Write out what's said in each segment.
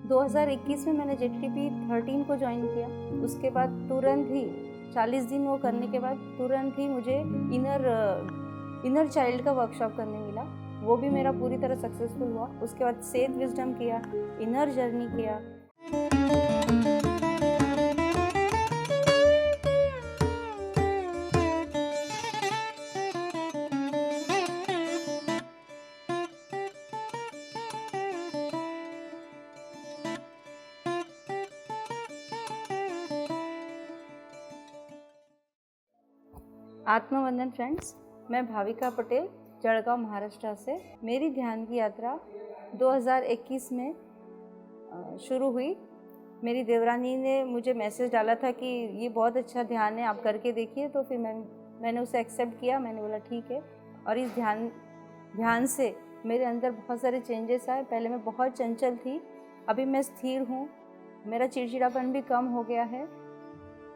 2021 में मैंने जेटीपी 13 को ज्वाइन किया। उसके बाद तुरंत ही 40 दिन वो करने के बाद तुरंत ही मुझे इनर चाइल्ड का वर्कशॉप करने मिला। वो भी मेरा पूरी तरह सक्सेसफुल हुआ। उसके बाद सेथ विजडम किया, इनर जर्नी किया। आत्मवंदन फ्रेंड्स, मैं भाविका पटेल, जळगांव, महाराष्ट्र से। मेरी ध्यान की यात्रा 2021 में शुरू हुई। मेरी देवरानी ने मुझे मैसेज डाला था कि ये बहुत अच्छा ध्यान है, आप करके देखिए। तो फिर मैंने उसे एक्सेप्ट किया। मैंने बोला ठीक है। और इस ध्यान से मेरे अंदर बहुत सारे चेंजेस आए। पहले मैं बहुत चंचल थी, अभी मैं स्थिर हूँ। मेरा चिड़चिड़ापन भी कम हो गया है।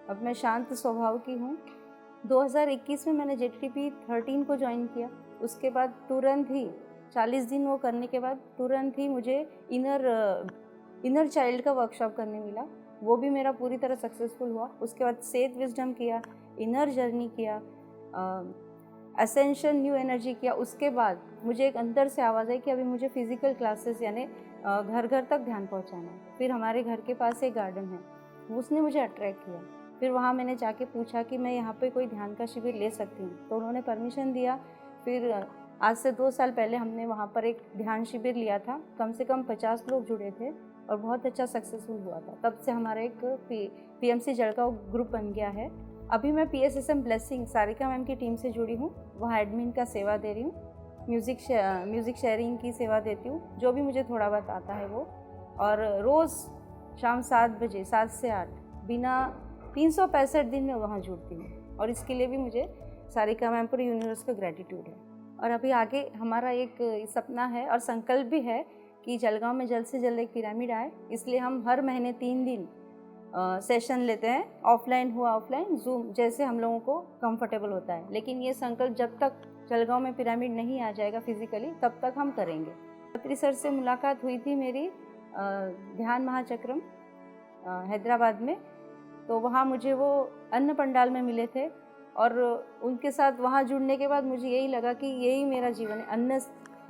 अब मैं शांत स्वभाव की हूँ। 2021 में मैंने जेटीपी 13 को ज्वाइन किया। उसके बाद तुरंत ही 40 दिन वो करने के बाद तुरंत ही मुझे इनर चाइल्ड का वर्कशॉप करने मिला। वो भी मेरा पूरी तरह सक्सेसफुल हुआ। उसके बाद सेथ विजडम किया, इनर जर्नी किया, असेंशन न्यू एनर्जी किया। उसके बाद मुझे एक अंदर से आवाज़ आई कि अभी मुझे फिजिकल क्लासेस यानी घर घर तक ध्यान पहुंचाना है। फिर हमारे घर के पास एक गार्डन है, उसने मुझे अट्रैक्ट किया। फिर वहाँ मैंने जाके पूछा कि मैं यहाँ पे कोई ध्यान का शिविर ले सकती हूँ, तो उन्होंने परमिशन दिया। फिर आज से 2 साल पहले हमने वहाँ पर एक ध्यान शिविर लिया था। कम से कम 50 लोग जुड़े थे और बहुत अच्छा सक्सेसफुल हुआ था। तब से हमारा एक पीएमसी जळगांव ग्रुप बन गया है। अभी मैं PSSM ब्लेसिंग सारिका मैम की टीम से जुड़ी हूँ। वहाँ एडमिन का सेवा दे रही हूँ। म्यूज़िक शेयरिंग की सेवा देती हूँ, जो भी मुझे थोड़ा बहुत आता है वो। और रोज़ शाम 7 बजे 7 से 8 बिना 365 दिन में वहाँ जुड़ती हूँ। और इसके लिए भी मुझे सारिका मैम पर यूनिवर्स का ग्रैटिट्यूड है। और अभी आगे हमारा एक सपना है और संकल्प भी है कि जळगांव में जल्द से जल्द एक पिरामिड आए। इसलिए हम हर महीने 3 दिन सेशन लेते हैं। ऑफलाइन हुआ ऑफलाइन, जूम, जैसे हम लोगों को कंफर्टेबल होता है। लेकिन ये संकल्प जब तक जळगांव में पिरामिड नहीं आ जाएगा फिजिकली, तब तक हम करेंगे। पत्री सर से मुलाकात हुई थी मेरी ध्यान महाचक्रम हैदराबाद में। तो वहाँ मुझे वो अन्न पंडाल में मिले थे और उनके साथ वहाँ जुड़ने के बाद मुझे यही लगा कि यही मेरा जीवन है।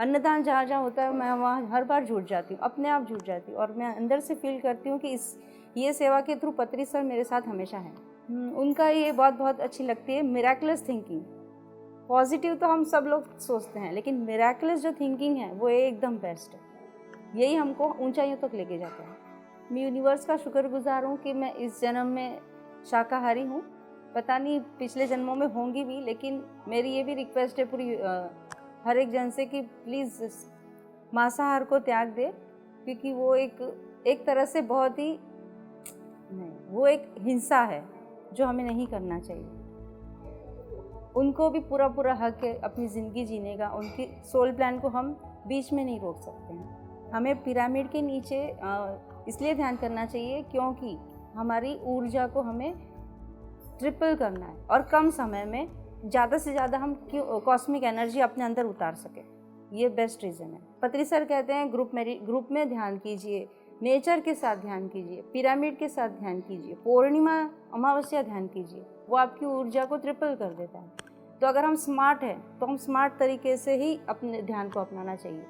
अन्नदान जहाँ जहाँ होता है मैं वहाँ हर बार जुड़ जाती हूँ, अपने आप जुड़ जाती हूँ। और मैं अंदर से फील करती हूँ कि ये सेवा के थ्रू पत्री सर मेरे साथ हमेशा हैं। उनका ये बात बहुत अच्छी लगती है, मिराकुलस थिंकिंग। पॉजिटिव तो हम सब लोग सोचते हैं, लेकिन मिराकुलस जो थिंकिंग है वो एकदम बेस्ट है। यही हमको ऊंचाइयों तक लेके जाता है। मैं यूनिवर्स का शुक्रगुजार हूँ कि मैं इस जन्म में शाकाहारी हूँ। पता नहीं पिछले जन्मों में होंगी भी, लेकिन मेरी ये भी रिक्वेस्ट है पूरी हर एक जन से कि प्लीज़ मांसाहार को त्याग दे, क्योंकि वो एक तरह से बहुत ही नहीं, वो एक हिंसा है जो हमें नहीं करना चाहिए। उनको भी पूरा हक है अपनी ज़िंदगी जीने का। उनकी सोल प्लान को हम बीच में नहीं रोक सकते हैं। हमें पिरामिड के नीचे इसलिए ध्यान करना चाहिए क्योंकि हमारी ऊर्जा को हमें ट्रिपल करना है और कम समय में ज़्यादा से ज़्यादा हम कॉस्मिक एनर्जी अपने अंदर उतार सके। ये बेस्ट रीज़न है। पत्री सर कहते हैं ग्रुप में ध्यान कीजिए, नेचर के साथ ध्यान कीजिए, पिरामिड के साथ ध्यान कीजिए, पूर्णिमा अमावस्या ध्यान कीजिए। वो आपकी ऊर्जा को ट्रिपल कर देता है। तो अगर हम स्मार्ट हैं तो हम स्मार्ट तरीके से ही अपने ध्यान को अपनाना चाहिए।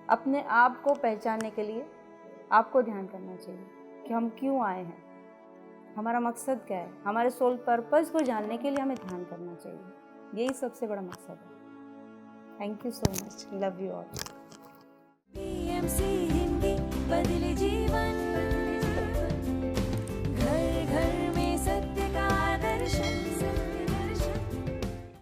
अपने आप को पहचानने के लिए आपको ध्यान करना चाहिए कि हम क्यों आए हैं, हमारा मकसद क्या है। हमारे सोल पर्पस को जानने के लिए हमें ध्यान करना चाहिए। यही सबसे बड़ा मकसद है। Thank you so much. Love you all. PMC Hindi बदले जी।